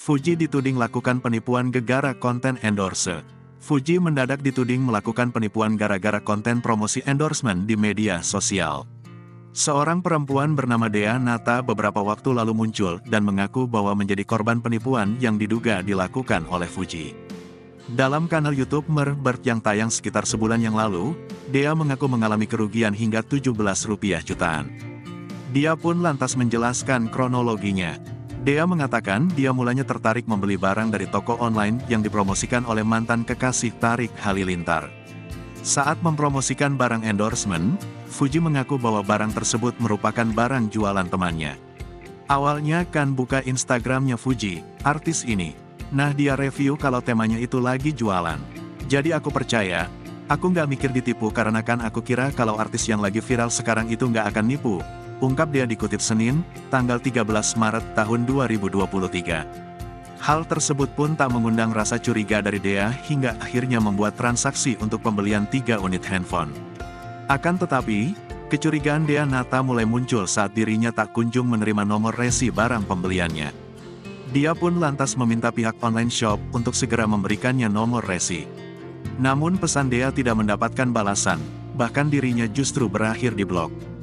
Fuji dituding lakukan penipuan gegara konten endorse. Fuji mendadak dituding melakukan penipuan gara-gara konten promosi endorsement di media sosial. Seorang perempuan bernama Dea Nata beberapa waktu lalu muncul dan mengaku bahwa menjadi korban penipuan yang diduga dilakukan oleh Fuji. Dalam kanal YouTube Merbert yang tayang sekitar sebulan yang lalu, Dea mengaku mengalami kerugian hingga Rp17 jutaan. Dia pun lantas menjelaskan kronologinya. Dea mengatakan dia mulanya tertarik membeli barang dari toko online yang dipromosikan oleh mantan kekasih Tarik Halilintar. Saat mempromosikan barang endorsement, Fuji mengaku bahwa barang tersebut merupakan barang jualan temannya. Awalnya kan buka Instagramnya Fuji, artis ini. Nah dia review kalau temanya itu lagi jualan. Jadi aku percaya, aku nggak mikir ditipu karena kan aku kira kalau artis yang lagi viral sekarang itu nggak akan nipu. Ungkap dia dikutip Senin, tanggal 13 Maret tahun 2023. Hal tersebut pun tak mengundang rasa curiga dari Dea hingga akhirnya membuat transaksi untuk pembelian 3 unit handphone. Akan tetapi, kecurigaan Dea Nata mulai muncul saat dirinya tak kunjung menerima nomor resi barang pembeliannya. Dia pun lantas meminta pihak online shop untuk segera memberikannya nomor resi. Namun pesan Dea tidak mendapatkan balasan, bahkan dirinya justru berakhir di blok.